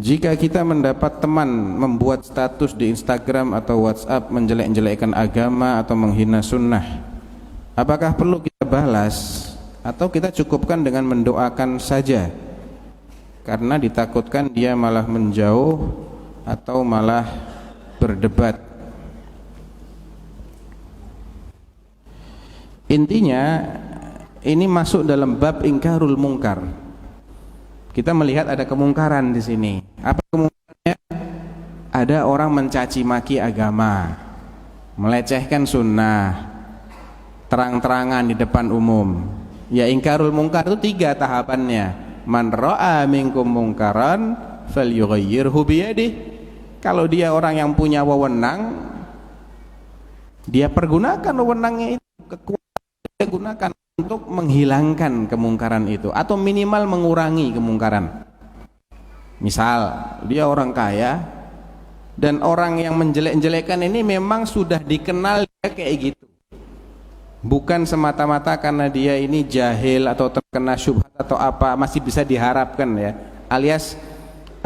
Jika kita mendapat teman membuat status di Instagram atau WhatsApp menjelek-jelekkan agama atau menghina sunnah, apakah perlu kita balas atau kita cukupkan dengan mendoakan saja karena ditakutkan dia malah menjauh atau malah berdebat? Intinya ini masuk dalam bab ingkarul mungkar. Kita melihat ada kemungkaran di sini. Apa kemungkarannya? Ada orang mencaci maki agama, melecehkan sunnah, terang-terangan di depan umum. Ya, ingkarul mungkar itu 3 tahapannya. Man ra'a minkum mungkaran falyughayyirhu biyadihi. Kalau dia orang yang punya wewenang, dia pergunakan wewenangnya itu, kekuatan dia gunakan untuk menghilangkan kemungkaran itu atau minimal mengurangi kemungkaran. Misal dia orang kaya dan orang yang menjelek-jelekkan ini memang sudah dikenal dia kayak gitu, bukan semata-mata karena dia ini jahil atau terkena syubhat atau apa, masih bisa diharapkan ya, alias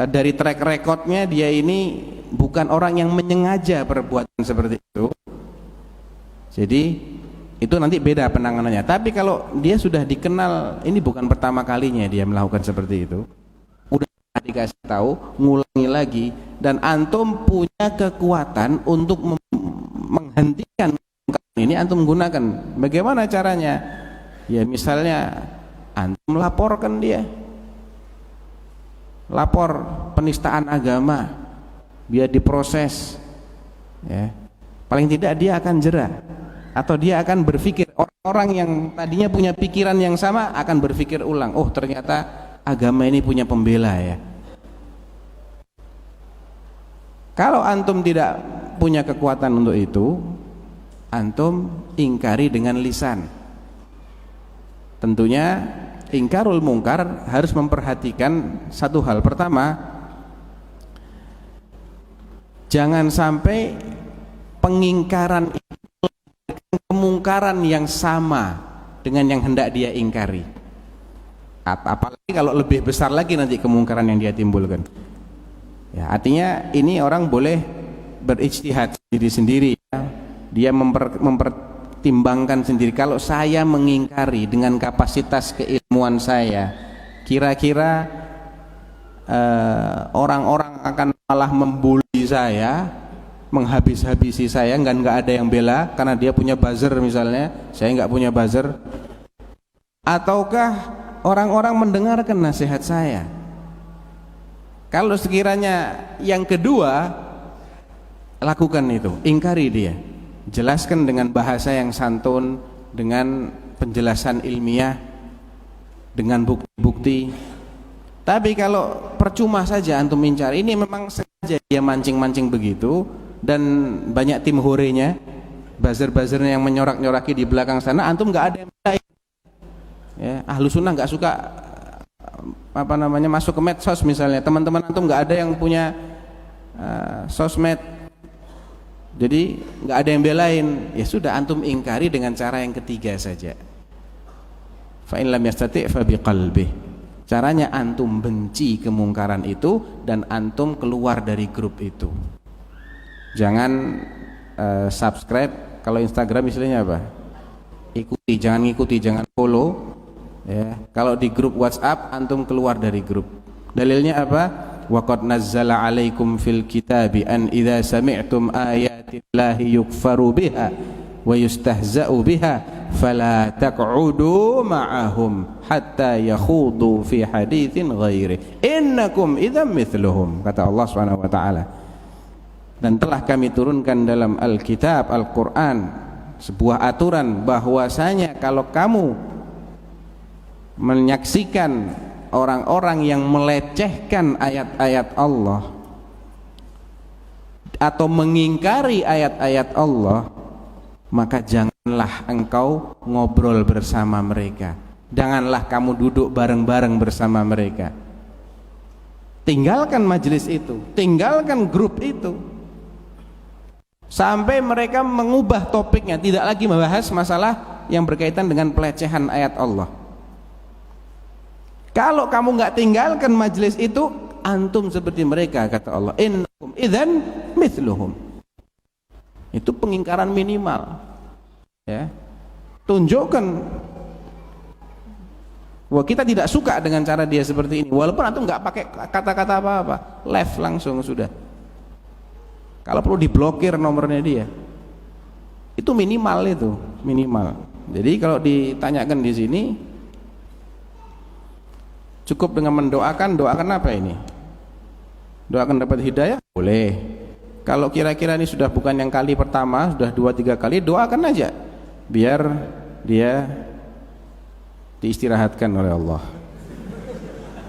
dari track recordnya dia ini bukan orang yang menyengaja perbuatan seperti itu. Jadi itu nanti beda penanganannya. Tapi kalau dia sudah dikenal, ini bukan pertama kalinya dia melakukan seperti itu, udah dikasih tahu, ngulangi lagi, dan antum punya kekuatan untuk menghentikan ini, antum gunakan. Bagaimana caranya? Ya misalnya antum laporkan dia, lapor penistaan agama, biar diproses ya. Paling tidak dia akan jera, atau dia akan berpikir, orang yang tadinya punya pikiran yang sama akan berpikir ulang, oh ternyata agama ini punya pembela ya. Kalau antum tidak punya kekuatan untuk itu, antum ingkari dengan lisan. Tentunya ingkarul mungkar harus memperhatikan satu hal. Pertama, jangan sampai pengingkaran kemungkaran yang sama dengan yang hendak dia ingkari, apalagi kalau lebih besar lagi nanti kemungkaran yang dia timbulkan ya. Artinya ini orang boleh berijtihad sendiri-sendiri ya. Dia mempertimbangkan sendiri, kalau saya mengingkari dengan kapasitas keilmuan saya, kira-kira orang-orang akan malah membuli saya, menghabis-habisi saya, nggak ada yang bela karena dia punya buzzer misalnya, saya nggak punya buzzer. Ataukah orang-orang mendengarkan nasihat saya? Kalau sekiranya yang kedua, lakukan itu, ingkari dia, jelaskan dengan bahasa yang santun, dengan penjelasan ilmiah, dengan bukti-bukti. Tapi kalau percuma saja antum mencari, ini memang sengaja dia mancing-mancing begitu, dan banyak tim horenya, buzzer-buzzernya yang menyorak-nyoraki di belakang sana, antum nggak ada yang baik ya. Ahlu sunnah nggak suka masuk ke medsos misalnya, teman-teman antum nggak ada yang punya sosmed, jadi nggak ada yang belain, ya sudah antum ingkari dengan cara yang ketiga saja. Fa in lam yastati' fa biqalbih. Caranya antum benci kemungkaran itu dan antum keluar dari grup itu. Jangan subscribe, kalau Instagram istilahnya apa? Ikuti, jangan ngikuti, jangan follow ya. Kalau di grup WhatsApp antum keluar dari grup. Dalilnya apa? Wa qad nazzala 'alaikum fil kitabi an idza sami'tum ayatillahi yukfaru biha wa yustahza'u biha fala taq'udu ma'ahum hatta yakhudu fi haditsin ghairi innakum idzam mithluhum, kata Allah Subhanahu wa taala. Dan telah kami turunkan dalam Alkitab, Al-Quran, sebuah aturan bahwasanya kalau kamu menyaksikan orang-orang yang melecehkan ayat-ayat Allah atau mengingkari ayat-ayat Allah, maka janganlah engkau ngobrol bersama mereka, janganlah kamu duduk bareng-bareng bersama mereka. Tinggalkan majelis itu, tinggalkan grup itu, sampai mereka mengubah topiknya, tidak lagi membahas masalah yang berkaitan dengan pelecehan ayat Allah. Kalau kamu nggak tinggalkan majelis itu, antum seperti mereka, kata Allah. Innakum idzan mithluhum. Itu pengingkaran minimal. Ya. Tunjukkan bahwa kita tidak suka dengan cara dia seperti ini, walaupun antum nggak pakai kata-kata apa-apa, left langsung sudah. Kalau perlu diblokir nomornya dia. Itu minimal, itu minimal. Jadi kalau ditanyakan di sini, cukup dengan mendoakan. Doakan apa ini? Doakan dapat hidayah? Boleh. Kalau kira-kira ini sudah bukan yang kali pertama, sudah 2-3 kali, doakan aja biar dia diistirahatkan oleh Allah.